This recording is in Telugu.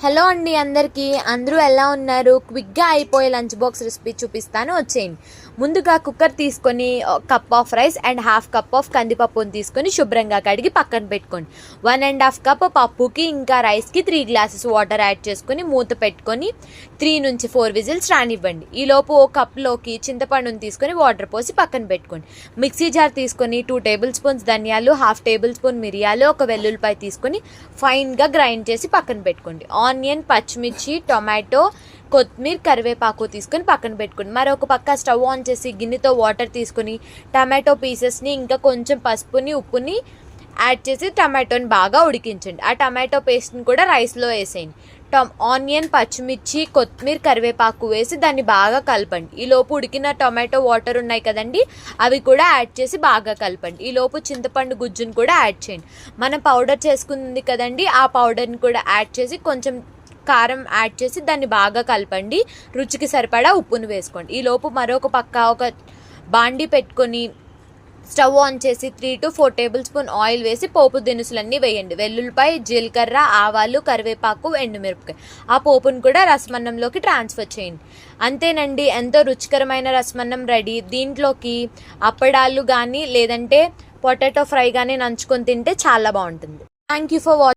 హలో అండి అందరికీ. అందరూ ఎలా ఉన్నారు? క్విక్గా అయిపోయే లంచ్ బాక్స్ రెసిపీ చూపిస్తాను, వచ్చేయండి. ముందుగా కుక్కర్ తీసుకొని cup of rice and half cup of కందిపప్పుని తీసుకొని శుభ్రంగా కడిగి పక్కన పెట్టుకోండి. 1.5 కప్ పప్పుకి ఇంకా రైస్కి 3 గ్లాసెస్ వాటర్ యాడ్ చేసుకొని మూత పెట్టుకొని 3 నుంచి 4 విజిల్స్ రానివ్వండి. ఈలోపు ఓ కప్లోకి చింతపండుని తీసుకొని వాటర్ పోసి పక్కన పెట్టుకోండి. మిక్సీ జార్ తీసుకొని 2 టేబుల్ స్పూన్స్ ధనియాలు, హాఫ్ టేబుల్ స్పూన్ మిరియాలు, ఒక వెల్లుల్లిపాయ తీసుకొని ఫైన్గా గ్రైండ్ చేసి పక్కన పెట్టుకోండి. ఆనియన్, పచ్చిమిర్చి, టొమాటో, కొత్తిమీర, కరివేపాకు తీసుకొని పక్కన పెట్టుకోండి. మరొక పక్క స్టవ్ ఆన్ చేసి గిన్నెతో వాటర్ తీసుకొని టమాటో పీసెస్ని ఇంకా కొంచెం పసుపుని, ఉప్పుని యాడ్ చేసి టమాటోని బాగా ఉడికించండి. ఆ టమాటో పేస్ట్ని కూడా రైస్లో వేసేయండి. ఆనియన్, పచ్చిమిర్చి, కొత్తిమీర, కరివేపాకు వేసి దాన్ని బాగా కలపండి. ఈలోపు ఉడికిన టొమాటో వాటర్ ఉన్నాయి కదండి, అవి కూడా యాడ్ చేసి బాగా కలపండి. ఈలోపు చింతపండు గుజ్జును కూడా యాడ్ చేయండి. మనం పౌడర్ చేసుకుంది కదండి, ఆ పౌడర్ని కూడా యాడ్ చేసి కొంచెం కారం యాడ్ చేసి దాన్ని బాగా కలపండి. రుచికి సరిపడా ఉప్పును వేసుకోండి. ఈలోపు మరొక పక్క ఒక బాండి పెట్టుకొని స్టవ్ ఆన్ చేసి 3 to 4 టేబుల్ స్పూన్ ఆయిల్ వేసి పోపు దినుసులన్నీ వేయండి. వెల్లుల్లిపాయ, జీలకర్ర, ఆవాలు, కరివేపాకు, ఎండుమిరపకాయ. ఆ పోపును కూడా రసమన్నంలోకి ట్రాన్స్ఫర్ చేయండి. అంతేనండి, ఎంతో రుచికరమైన రసమన్నం రెడీ. దీంట్లోకి అప్పడాలు కానీ లేదంటే పొటాటో ఫ్రై కానీ నంచుకొని తింటే చాలా బాగుంటుంది. Thank you for watching.